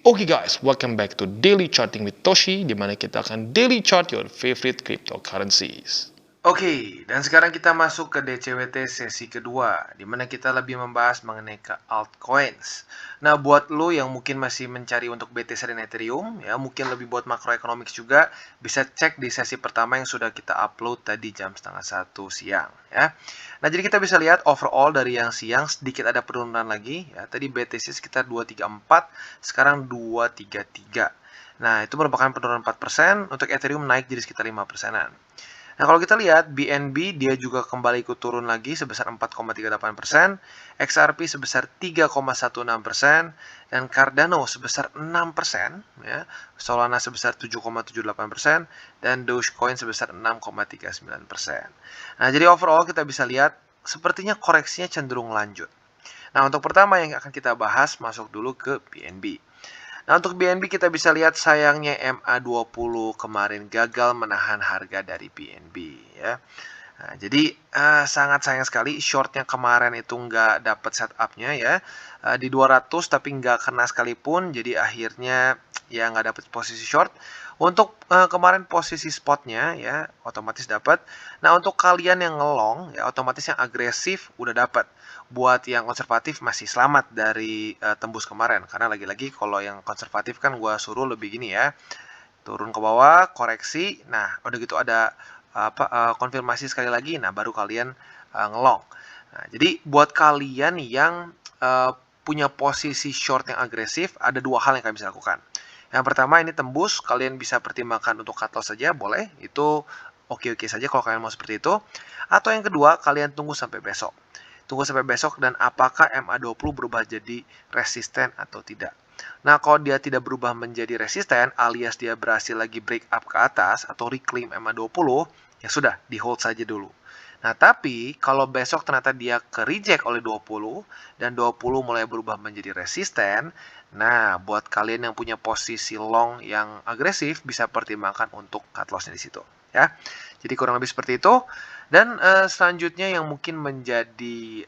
Oke guys, welcome back to Daily Charting with Toshi, di mana kita akan daily chart your favorite cryptocurrencies. Oke, dan sekarang kita masuk ke DCWT sesi kedua, di mana kita lebih membahas mengenai ke altcoins. Nah, buat lo yang mungkin masih mencari untuk BTC dan Ethereum, ya mungkin lebih buat macroeconomics juga, bisa cek di sesi pertama yang sudah kita upload tadi jam 12:30 siang, ya. Nah, jadi kita bisa lihat overall dari yang siang sedikit ada penurunan lagi, ya. Tadi BTC sekitar 234, sekarang 233. Nah, itu merupakan penurunan 4%, untuk Ethereum naik jadi sekitar 5%-an. Nah, kalau kita lihat BNB dia juga kembali ikut turun lagi sebesar 4,38%, XRP sebesar 3,16%, dan Cardano sebesar 6%, ya, Solana sebesar 7,78%, dan Dogecoin sebesar 6,39%. Nah, jadi overall kita bisa lihat sepertinya koreksinya cenderung lanjut. Nah, untuk pertama yang akan kita bahas masuk dulu ke BNB. Nah, untuk BNB kita bisa lihat sayangnya MA20 kemarin gagal menahan harga dari BNB, ya. Nah, jadi sangat sayang sekali shortnya kemarin itu nggak dapat setupnya, ya. Di 200 tapi nggak kena sekalipun, jadi akhirnya ya nggak dapat posisi short. Untuk kemarin posisi spotnya ya otomatis dapat. Nah, untuk kalian yang ngelong ya otomatis yang agresif udah dapat. Buat yang konservatif masih selamat dari tembus kemarin, karena lagi-lagi kalau yang konservatif kan gua suruh lebih gini ya, turun ke bawah, koreksi, nah udah gitu ada konfirmasi sekali lagi, nah baru kalian ngelong. Nah, jadi buat kalian yang punya posisi short yang agresif, ada dua hal yang kalian bisa lakukan. Yang pertama, ini tembus, kalian bisa pertimbangkan untuk cut loss saja, boleh, itu oke-oke saja kalau kalian mau seperti itu. Atau yang kedua, kalian tunggu sampai besok. Tunggu sampai besok dan apakah MA20 berubah jadi resisten atau tidak. Nah, kalau dia tidak berubah menjadi resisten alias dia berhasil lagi break up ke atas atau reclaim MA20, ya sudah, di hold saja dulu. Nah, tapi kalau besok ternyata dia ke reject oleh 20 dan 20 mulai berubah menjadi resisten, nah buat kalian yang punya posisi long yang agresif bisa pertimbangkan untuk cut loss-nya di situ, ya. Jadi kurang lebih seperti itu. Dan selanjutnya yang mungkin menjadi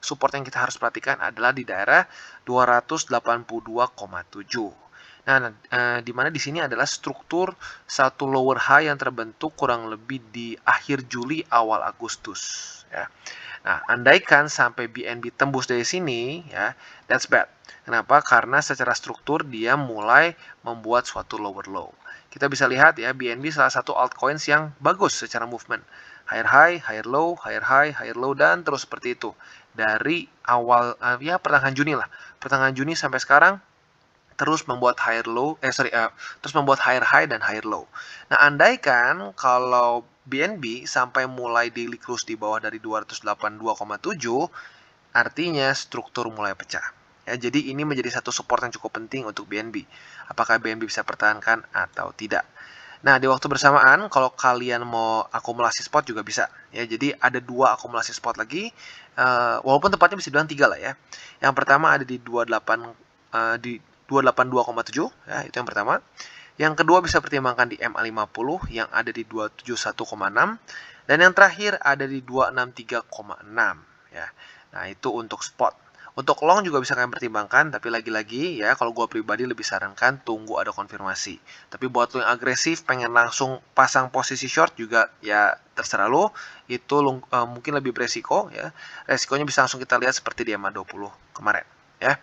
support yang kita harus perhatikan adalah di daerah 282,7. Nah, di mana di sini adalah struktur satu lower high yang terbentuk kurang lebih di akhir Juli awal Agustus, ya. Nah, andaikan sampai BNB tembus dari sini, ya, that's bad. Kenapa? Karena secara struktur dia mulai membuat suatu lower low. Kita bisa lihat ya, BNB salah satu altcoins yang bagus secara movement. Higher high, higher low, higher high, higher low, dan terus seperti itu. Dari awal, ya pertengahan Juni lah. Pertengahan Juni sampai sekarang, terus membuat terus membuat higher high dan higher low. Nah, andaikan kalau BNB sampai mulai daily close di bawah dari 282,7, artinya struktur mulai pecah. Ya, jadi ini menjadi satu support yang cukup penting untuk BNB. Apakah BNB bisa pertahankan atau tidak? Nah, di waktu bersamaan, kalau kalian mau akumulasi spot juga bisa. Ya, jadi ada dua akumulasi spot lagi. Walaupun tepatnya bisa dibilang tiga lah ya. Yang pertama ada di 282,7, ya, itu yang pertama. Yang kedua bisa pertimbangkan di MA50 yang ada di 271,6 dan yang terakhir ada di 263,6, ya. Nah, itu untuk spot. Untuk long juga bisa kalian pertimbangkan, tapi lagi-lagi ya kalau gue pribadi lebih sarankan tunggu ada konfirmasi. Tapi buat lo yang agresif pengen langsung pasang posisi short juga ya terserah lo. Itu mungkin lebih beresiko ya. Resikonya bisa langsung kita lihat seperti di MA20 kemarin, ya.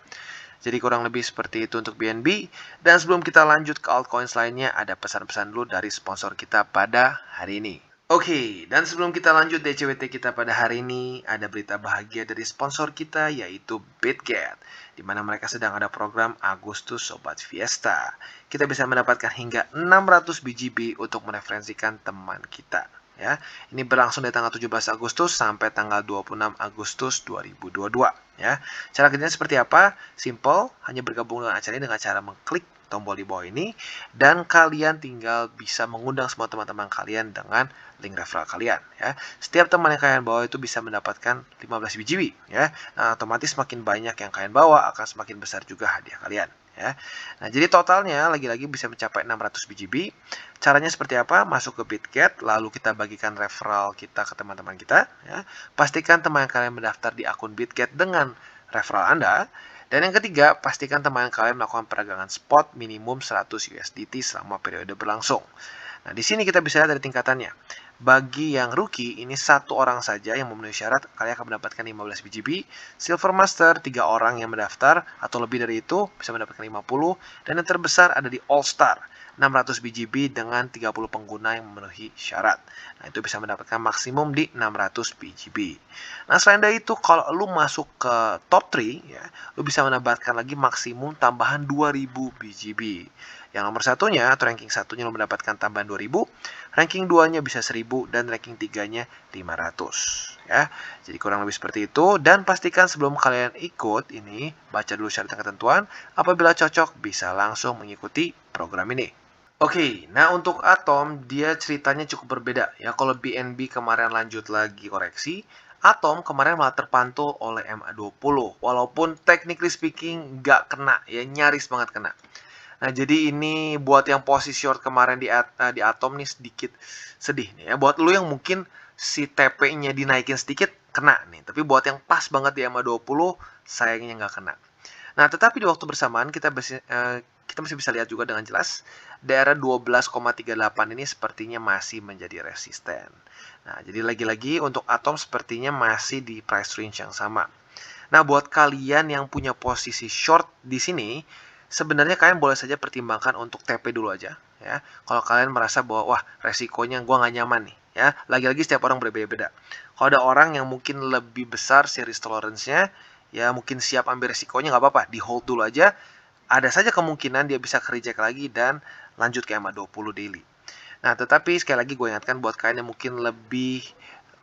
Jadi kurang lebih seperti itu untuk BNB. Dan sebelum kita lanjut ke altcoins lainnya, ada pesan-pesan dulu dari sponsor kita pada hari ini. Oke, dan sebelum kita lanjut DCWT kita pada hari ini, ada berita bahagia dari sponsor kita yaitu Bitget, di mana mereka sedang ada program Agustus Sobat Fiesta. Kita bisa mendapatkan hingga 600 BGB untuk mereferensikan teman kita. Ya, ini berlangsung dari tanggal 17 Agustus sampai tanggal 26 Agustus 2022. Ya, cara kerjanya seperti apa? Simple, hanya bergabung dengan acara ini dengan cara mengklik tombol di bawah ini dan kalian tinggal bisa mengundang semua teman-teman kalian dengan link referral kalian ya. Setiap teman yang kalian bawa itu bisa mendapatkan 15 BGB ya. Nah, otomatis semakin banyak yang kalian bawa akan semakin besar juga hadiah kalian ya. Nah, jadi totalnya lagi-lagi bisa mencapai 600 BGB. Caranya seperti apa? Masuk ke Bitget, lalu kita bagikan referral kita ke teman-teman kita ya. Pastikan teman yang kalian mendaftar di akun Bitget dengan referral Anda. Dan yang ketiga, pastikan teman kalian melakukan peragangan spot minimum 100 USDT selama periode berlangsung. Nah, di sini kita bisa lihat dari tingkatannya. Bagi yang rookie, ini satu orang saja yang memenuhi syarat, kalian akan mendapatkan 15 BGB. Silver Master, 3 orang yang mendaftar, atau lebih dari itu, bisa mendapatkan 50. Dan yang terbesar ada di All Star, 600 BGB dengan 30 pengguna yang memenuhi syarat. Nah, itu bisa mendapatkan maksimum di 600 BGB. Nah, selain dari itu, kalau lu masuk ke top 3, ya, lu bisa mendapatkan lagi maksimum tambahan 2000 BGB. Yang nomor satunya, atau ranking satunya lu mendapatkan tambahan 2000, ranking 2-nya bisa 1000, dan ranking 3-nya 500. Ya, jadi kurang lebih seperti itu. Dan pastikan sebelum kalian ikut ini, baca dulu syarat dan ketentuan. Apabila cocok, bisa langsung mengikuti program ini. Oke, nah untuk Atom, dia ceritanya cukup berbeda. Ya, kalau BNB kemarin lanjut lagi koreksi, Atom kemarin malah terpantul oleh MA20. Walaupun technically speaking nggak kena, ya nyaris banget kena. Nah, jadi ini buat yang posisi short kemarin di Atom nih sedikit sedih nih ya. Buat lu yang mungkin si TP-nya dinaikin sedikit, kena nih. Tapi buat yang pas banget di MA20, sayangnya nggak kena. Nah, tetapi di waktu bersamaan kita masih bisa lihat juga dengan jelas daerah 12,38 ini sepertinya masih menjadi resisten. Nah, jadi lagi-lagi untuk Atom sepertinya masih di price range yang sama. Nah, buat kalian yang punya posisi short di sini, sebenarnya kalian boleh saja pertimbangkan untuk TP dulu aja, ya. Kalau kalian merasa bahwa wah resikonya gue nggak nyaman nih, ya. Lagi-lagi setiap orang berbeda-beda. Kalau ada orang yang mungkin lebih besar series tolerance-nya, ya mungkin siap ambil resikonya nggak apa-apa, di hold dulu aja. Ada saja kemungkinan dia bisa reject lagi dan lanjut ke MA20 daily. Nah, tetapi sekali lagi gue ingatkan buat kalian yang mungkin lebih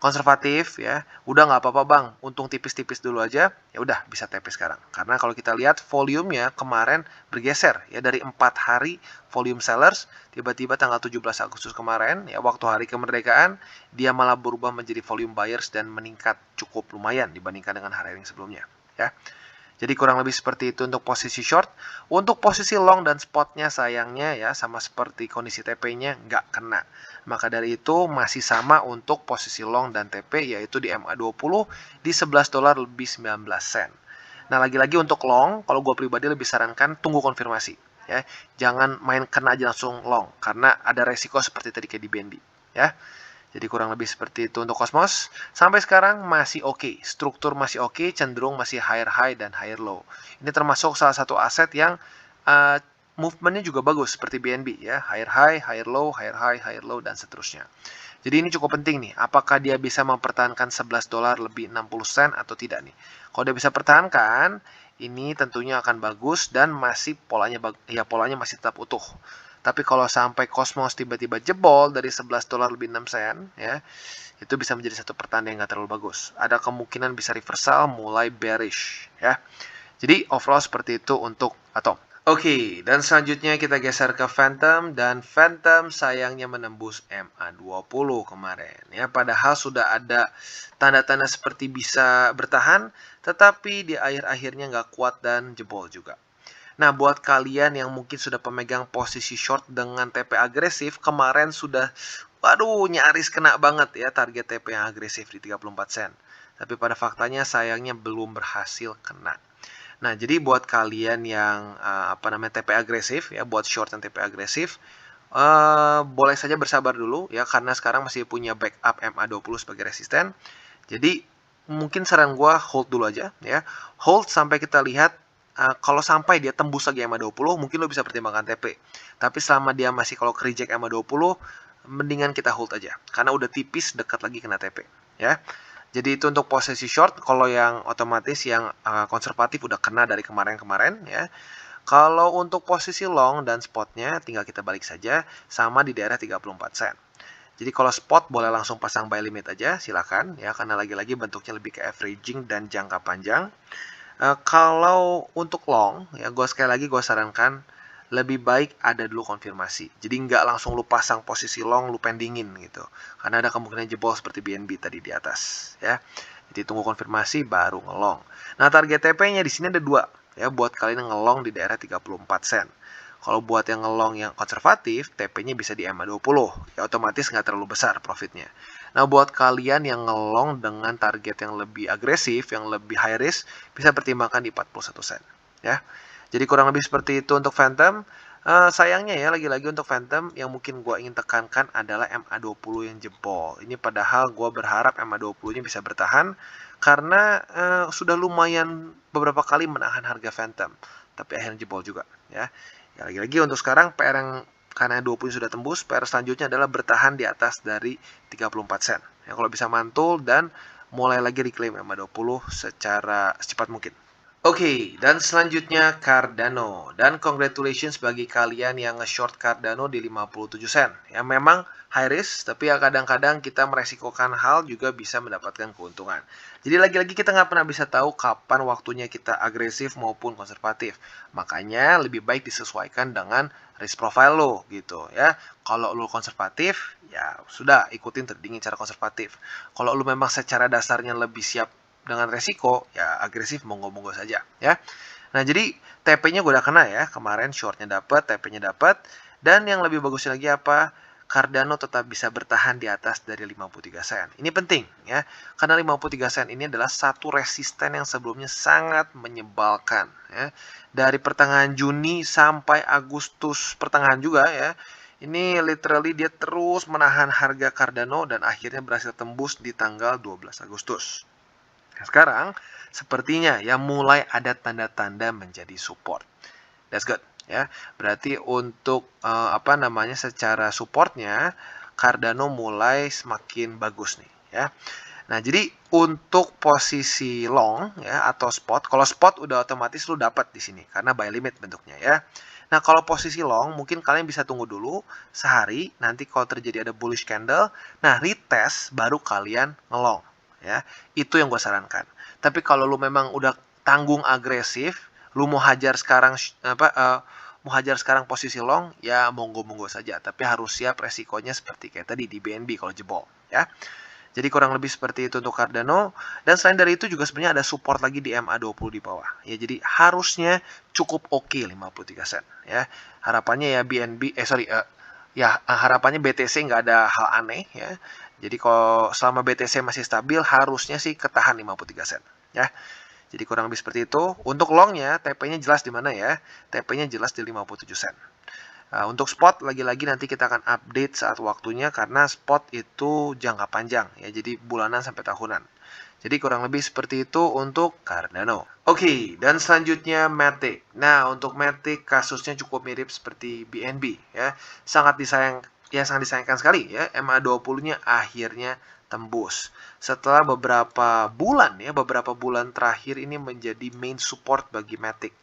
konservatif ya, udah nggak apa-apa bang, untung tipis-tipis dulu aja, ya udah bisa TP sekarang. Karena kalau kita lihat volumenya kemarin bergeser ya dari 4 hari volume sellers, tiba-tiba tanggal 17 Agustus kemarin ya waktu hari kemerdekaan, dia malah berubah menjadi volume buyers dan meningkat cukup lumayan dibandingkan dengan hari-hari sebelumnya ya. Jadi kurang lebih seperti itu untuk posisi short. Untuk posisi long dan spotnya sayangnya ya sama seperti kondisi TP-nya nggak kena. Maka dari itu masih sama untuk posisi long dan TP yaitu di MA20 di $11 lebih 19 sen. Nah lagi-lagi untuk long, kalau gue pribadi lebih sarankan tunggu konfirmasi. Ya, jangan main kena aja langsung long karena ada resiko seperti tadi kayak di BNB. Ya. Jadi kurang lebih seperti itu untuk Cosmos. Sampai sekarang masih oke. Struktur masih oke, cenderung masih higher high dan higher low. Ini termasuk salah satu aset yang movementnya juga bagus seperti BNB ya. Higher high, higher low, higher high, higher low, dan seterusnya. Jadi ini cukup penting nih. Apakah dia bisa mempertahankan $11 lebih 60 sen atau tidak nih? Kalau dia bisa pertahankan, ini tentunya akan bagus dan masih polanya masih tetap utuh. Tapi kalau sampai Cosmos tiba-tiba jebol dari $11 lebih 6 sen, ya, itu bisa menjadi satu pertanda yang nggak terlalu bagus. Ada kemungkinan bisa reversal mulai bearish, ya. Jadi overall seperti itu untuk Atom. Oke, dan selanjutnya kita geser ke Phantom, dan Phantom sayangnya menembus MA20 kemarin. Ya, padahal sudah ada tanda-tanda seperti bisa bertahan, tetapi di akhir-akhirnya nggak kuat dan jebol juga. Nah, buat kalian yang mungkin sudah pemegang posisi short dengan TP agresif, kemarin sudah, waduh, nyaris kena banget ya target TP yang agresif di 34 sen. Tapi pada faktanya sayangnya belum berhasil kena. Nah, jadi buat kalian yang TP agresif ya, buat short dan TP agresif, boleh saja bersabar dulu ya karena sekarang masih punya backup MA20 sebagai resisten. Jadi mungkin saran gue hold dulu aja ya. Hold sampai kita lihat kalau sampai dia tembus lagi MA20, mungkin lo bisa pertimbangkan TP. Tapi selama dia masih kalau reject MA20, mendingan kita hold aja. Karena udah tipis dekat lagi kena TP. Ya. Jadi itu untuk posisi short, kalau yang otomatis yang konservatif udah kena dari kemarin-kemarin ya. Kalau untuk posisi long dan spotnya tinggal kita balik saja sama di daerah 34 sen. Jadi kalau spot boleh langsung pasang buy limit aja, silakan ya karena lagi-lagi bentuknya lebih ke averaging dan jangka panjang. Kalau untuk long ya sekali lagi gue sarankan lebih baik ada dulu konfirmasi. Jadi nggak langsung lu pasang posisi long, lu pendingin gitu. Karena ada kemungkinan jebol seperti BNB tadi di atas, ya. Jadi tunggu konfirmasi baru ngelong. Nah, target TP-nya di sini ada 2, ya, buat kalian yang ngelong di daerah 34 sen. Kalau buat yang ngelong yang konservatif, TP-nya bisa di MA20. Ya otomatis nggak terlalu besar profitnya. Nah, buat kalian yang ngelong dengan target yang lebih agresif, yang lebih high risk, bisa pertimbangkan di 41 sen. ya. Jadi kurang lebih seperti itu untuk Phantom. Sayangnya ya, lagi-lagi untuk Phantom yang mungkin gue ingin tekankan adalah MA20 yang jebol. Ini padahal gue berharap MA20-nya bisa bertahan karena sudah lumayan beberapa kali menahan harga Phantom, tapi akhirnya jebol juga ya. Ya lagi-lagi untuk sekarang PR yang karena 20 sudah tembus, PR selanjutnya adalah bertahan di atas dari 34 sen. Ya, kalau bisa mantul dan mulai lagi reclaim MA20 secara secepat mungkin. Oke, dan selanjutnya Cardano. Dan congratulations bagi kalian yang nge-short Cardano di 57 sen. Ya memang high risk, tapi ya kadang-kadang kita meresikokan hal juga bisa mendapatkan keuntungan. Jadi lagi-lagi kita nggak pernah bisa tahu kapan waktunya kita agresif maupun konservatif. Makanya lebih baik disesuaikan dengan risk profile lo gitu ya. Kalau lo konservatif, ya sudah ikutin trading cara konservatif. Kalau lo memang secara dasarnya lebih siap dengan resiko, ya agresif monggo-monggo saja ya. Nah, jadi TP-nya gue udah kena ya. Kemarin shortnya dapat, TP-nya dapat. Dan yang lebih bagusnya lagi apa? Cardano tetap bisa bertahan di atas dari 53 sen. Ini penting ya. Karena 53 sen ini adalah satu resisten yang sebelumnya sangat menyebalkan ya. Dari pertengahan Juni sampai Agustus pertengahan juga ya. Ini literally dia terus menahan harga Cardano dan akhirnya berhasil tembus di tanggal 12 Agustus. Nah, sekarang sepertinya ya mulai ada tanda-tanda menjadi support. That's good ya. Berarti untuk secara supportnya Cardano mulai semakin bagus nih ya. Nah, jadi untuk posisi long ya atau spot, kalau spot udah otomatis lu dapat di sini karena buy limit bentuknya ya. Nah, kalau posisi long mungkin kalian bisa tunggu dulu sehari, nanti kalau terjadi ada bullish candle, nah retest baru kalian ngelong ya. Itu yang gue sarankan. Tapi kalau lu memang udah tanggung agresif, lu mau hajar sekarang posisi long, ya monggo-monggo saja. Tapi harus siap resikonya seperti kayak tadi di BNB kalau jebol ya. Jadi kurang lebih seperti itu untuk Cardano. Dan selain dari itu juga sebenarnya ada support lagi di MA20 di bawah. Ya, jadi harusnya cukup oke 53 sen ya. Harapannya ya harapannya BTC nggak ada hal aneh ya. Jadi kalau selama BTC masih stabil harusnya sih ketahan 53 sen ya. Jadi kurang lebih seperti itu. Untuk longnya TP-nya jelas di mana ya? TP-nya jelas di 57 sen. Untuk spot lagi-lagi nanti kita akan update saat waktunya karena spot itu jangka panjang ya, jadi bulanan sampai tahunan. Jadi kurang lebih seperti itu untuk Cardano. Oke, dan selanjutnya Matic. Nah, untuk Matic kasusnya cukup mirip seperti BNB ya. Sangat disayangkan sekali ya. MA20-nya akhirnya tembus. Setelah beberapa bulan terakhir ini menjadi main support bagi Matic.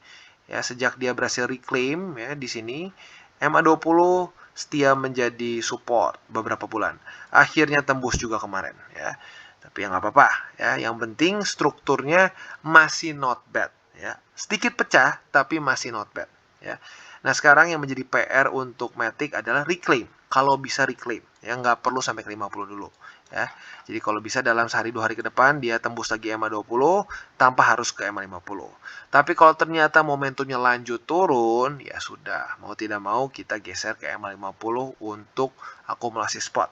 Ya, sejak dia berhasil reclaim ya di sini, MA20 setia menjadi support beberapa bulan. Akhirnya tembus juga kemarin ya. Tapi ya nggak apa-apa ya. Yang penting strukturnya masih not bad ya. Sedikit pecah tapi masih not bad ya. Nah, sekarang yang menjadi PR untuk Matic adalah reclaim. Kalau bisa reclaim ya, nggak perlu sampai ke 50 dulu ya. Jadi kalau bisa dalam sehari 2 hari ke depan dia tembus lagi MA20 tanpa harus ke MA50. Tapi kalau ternyata momentumnya lanjut turun, ya sudah, mau tidak mau kita geser ke MA50 untuk akumulasi spot.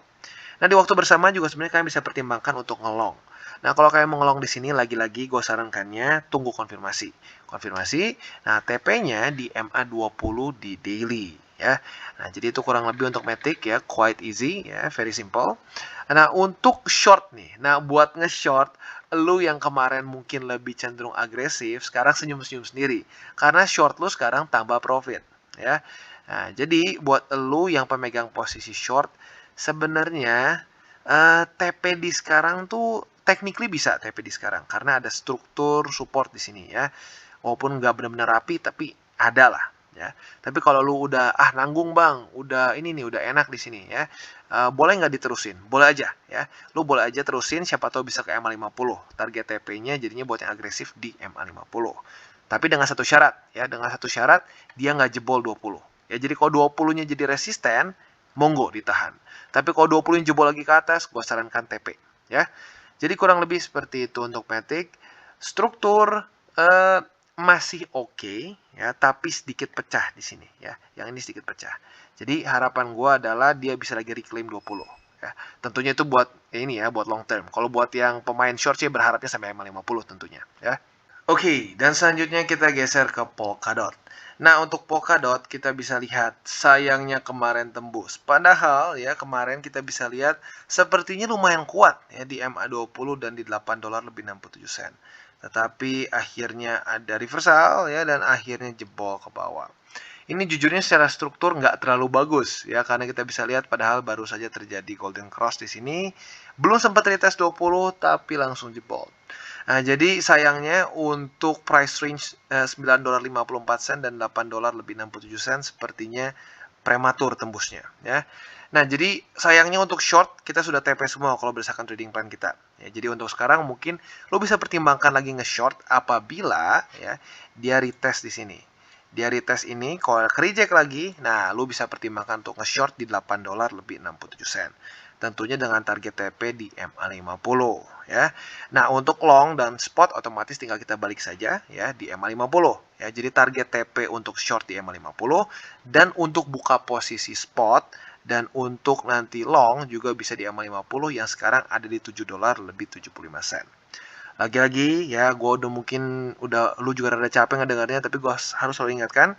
Nah, di waktu bersama juga sebenarnya kalian bisa pertimbangkan untuk ngelong. Nah, kalau kalian mau ngelong di sini lagi-lagi gue sarankannya tunggu konfirmasi. Nah TP-nya di MA20 di daily ya. Nah, jadi itu kurang lebih untuk Matic ya, quite easy ya, very simple. Nah, untuk short nih. Nah, buat nge-short lu yang kemarin mungkin lebih cenderung agresif, sekarang senyum-senyum sendiri. Karena short lu sekarang tambah profit ya. Nah, jadi buat lu yang pemegang posisi short, sebenarnya TP di sekarang tuh technically bisa TP di sekarang karena ada struktur support di sini ya. Walaupun nggak benar-benar rapi tapi ada lah ya. Tapi kalau lu udah nanggung bang, udah ini nih udah enak di sini ya. Boleh nggak diterusin? Boleh aja ya. Lu boleh aja terusin, siapa tahu bisa ke MA50. Target TP-nya jadinya buat yang agresif di MA50. Tapi dengan satu syarat ya, dia nggak jebol 20. Ya, jadi kalau 20-nya jadi resisten, monggo ditahan. Tapi kalau 20 jebol lagi ke atas, gue sarankan TP ya. Jadi kurang lebih seperti itu untuk Matic. Struktur masih oke ya, tapi sedikit pecah di sini ya. Yang ini sedikit pecah. Jadi harapan gue adalah dia bisa lagi reclaim 20 ya. Tentunya itu buat ini ya, buat long term. Kalau buat yang pemain short sih berharapnya sampai 50 tentunya ya. Oke, dan selanjutnya kita geser ke Polkadot. Nah, untuk Polkadot kita bisa lihat sayangnya kemarin tembus. Padahal ya kemarin kita bisa lihat sepertinya lumayan kuat ya di MA20 dan di 8 dolar lebih 67 sen. Tetapi akhirnya ada reversal ya dan akhirnya jebol ke bawah. Ini jujurnya secara struktur nggak terlalu bagus ya karena kita bisa lihat padahal baru saja terjadi golden cross di sini. Belum sempat retest 20 tapi langsung jebol. Nah, jadi sayangnya untuk price range 9 dolar 54 sen dan 8 dolar lebih 67 sen sepertinya prematur tembusnya ya. Nah, jadi sayangnya untuk short kita sudah TP semua kalau berdasarkan trading plan kita. Ya, jadi untuk sekarang mungkin lo bisa pertimbangkan lagi nge-short apabila ya dia retest di sini. Dia retest ini kalau reject lagi, nah lo bisa pertimbangkan untuk nge-short di 8 dolar lebih 67 sen. Tentunya dengan target TP di MA50 ya. Nah, untuk long dan spot otomatis tinggal kita balik saja ya di MA50 ya. Jadi target TP untuk short di MA50 dan untuk buka posisi spot dan untuk nanti long juga bisa di MA50 yang sekarang ada di 7 dolar lebih 75 sen. Lagi-lagi ya, lu juga rada capek ngedengarnya, tapi gue harus selalu ingatkan,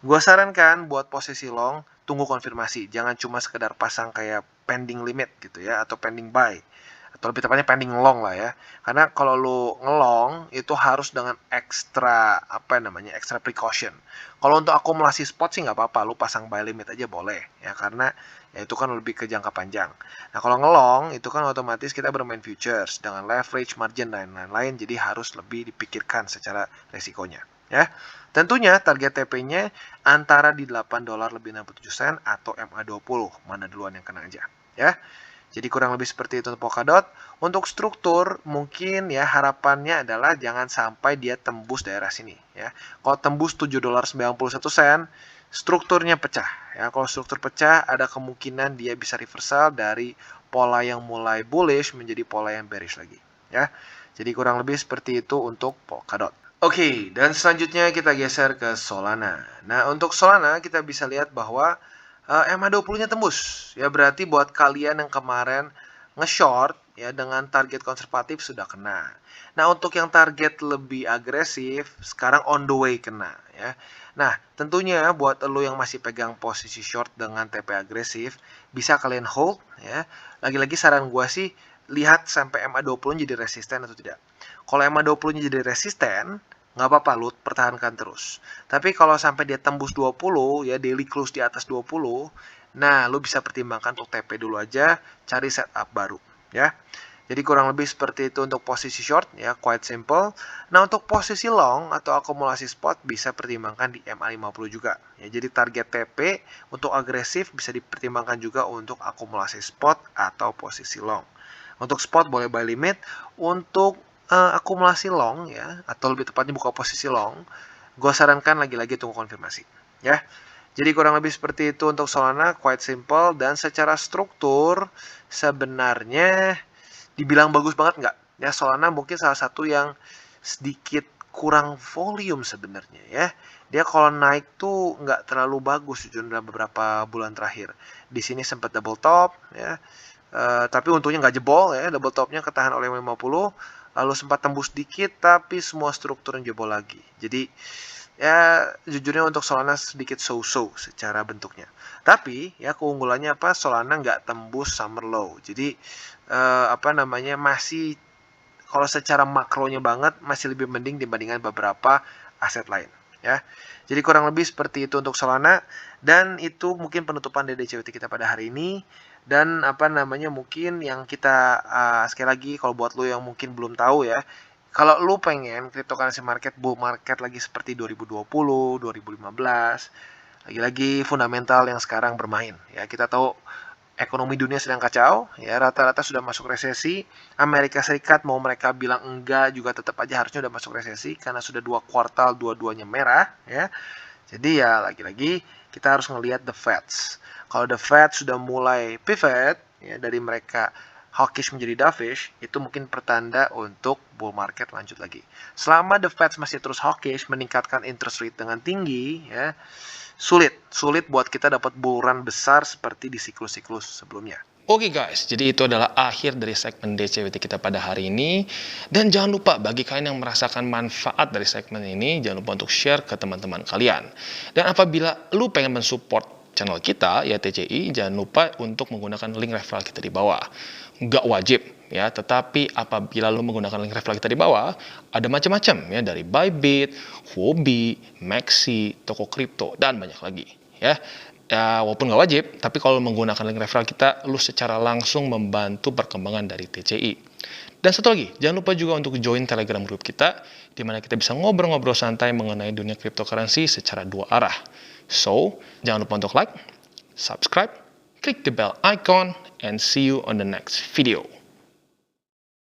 gue sarankan buat posisi long, tunggu konfirmasi. Jangan cuma sekedar pasang kayak pending limit gitu ya, atau pending buy. Atau lebih tepatnya pending long lah ya. Karena kalau lu ngelong, itu harus dengan extra precaution. Kalau untuk akumulasi spot sih nggak apa-apa, lu pasang buy limit aja boleh. Ya, karena ya itu kan lebih ke jangka panjang. Nah, kalau ngelong, itu kan otomatis kita bermain futures dengan leverage, margin, dan lain-lain. Jadi harus lebih dipikirkan secara resikonya. Ya, tentunya target TP-nya antara di 8 dolar lebih 67 sen atau MA20. Mana duluan yang kena aja. Ya, jadi kurang lebih seperti itu untuk Polkadot. Untuk struktur mungkin ya harapannya adalah jangan sampai dia tembus daerah sini ya. Kalau tembus 7 dolar 91 sen, strukturnya pecah ya. Kalau struktur pecah ada kemungkinan dia bisa reversal dari pola yang mulai bullish menjadi pola yang bearish lagi ya. Jadi kurang lebih seperti itu untuk Polkadot. Oke, dan selanjutnya kita geser ke Solana. Nah, untuk Solana kita bisa lihat bahwa MA20-nya tembus. Ya, berarti buat kalian yang kemarin nge-short ya dengan target konservatif sudah kena. Nah, untuk yang target lebih agresif sekarang on the way kena ya. Nah, tentunya buat lo yang masih pegang posisi short dengan TP agresif, bisa kalian hold ya. Lagi-lagi saran gua sih lihat sampai MA20 jadi resisten atau tidak. Kalau MA20-nya jadi resisten, nggak apa-apa, lu pertahankan terus. Tapi kalau sampai dia tembus 20, ya daily close di atas 20, nah lu bisa pertimbangkan untuk TP dulu aja, cari setup baru, ya. Jadi kurang lebih seperti itu untuk posisi short, ya, quite simple. Nah, untuk posisi long atau akumulasi spot bisa pertimbangkan di MA50 juga. Ya, jadi target TP untuk agresif bisa dipertimbangkan juga untuk akumulasi spot atau posisi long. Untuk spot boleh buy limit, untuk akumulasi long ya, atau lebih tepatnya buka posisi long, gue sarankan lagi-lagi tunggu konfirmasi ya. Jadi kurang lebih seperti itu untuk Solana, quite simple dan secara struktur sebenarnya dibilang bagus banget nggak? Ya, Solana mungkin salah satu yang sedikit kurang volume sebenarnya ya. Dia kalau naik tuh nggak terlalu bagus jujur dalam beberapa bulan terakhir. Di sini sempat double top ya. Tapi untungnya nggak jebol ya, double topnya ketahan oleh 50, lalu sempat tembus dikit tapi semua struktur yang jebol lagi. Jadi ya jujurnya untuk Solana sedikit so-so secara bentuknya. Tapi ya keunggulannya apa? Solana nggak tembus summer low. Jadi masih kalau secara makronya banget masih lebih mending dibandingkan beberapa aset lain ya. Jadi kurang lebih seperti itu untuk Solana dan itu mungkin penutupan dari DCWT kita pada hari ini. Dan mungkin yang kita sekali lagi kalau buat lo yang mungkin belum tahu ya, kalau lo pengen cryptocurrency market bull market lagi seperti 2020, 2015, lagi-lagi fundamental yang sekarang bermain ya. Kita tahu ekonomi dunia sedang kacau ya, rata-rata sudah masuk resesi. Amerika Serikat mau mereka bilang enggak juga tetap aja harusnya udah masuk resesi karena sudah 2 kuartal dua-duanya merah ya. Jadi ya lagi-lagi kita harus ngelihat the Feds. Kalau the Fed sudah mulai pivot ya dari mereka hawkish menjadi dovish, itu mungkin pertanda untuk bull market lanjut lagi. Selama the Fed masih terus hawkish meningkatkan interest rate dengan tinggi ya, sulit buat kita dapat bull run besar seperti di siklus-siklus sebelumnya. Oke guys, jadi itu adalah akhir dari segmen DCWT kita pada hari ini. Dan jangan lupa bagi kalian yang merasakan manfaat dari segmen ini, jangan lupa untuk share ke teman-teman kalian. Dan apabila lu pengen mensupport channel kita, ya TCI, jangan lupa untuk menggunakan link referral kita di bawah. Nggak wajib, ya, tetapi apabila lu menggunakan link referral kita di bawah, ada macam-macam, ya, dari Bybit, Huobi, Maxi, toko kripto, dan banyak lagi, ya. Ya, walaupun nggak wajib, tapi kalau menggunakan link referral kita, lu secara langsung membantu perkembangan dari TCI. Dan satu lagi, jangan lupa juga untuk join Telegram group kita, di mana kita bisa ngobrol-ngobrol santai mengenai dunia cryptocurrency secara dua arah. So, jangan lupa untuk like, subscribe, click the bell icon, and see you on the next video.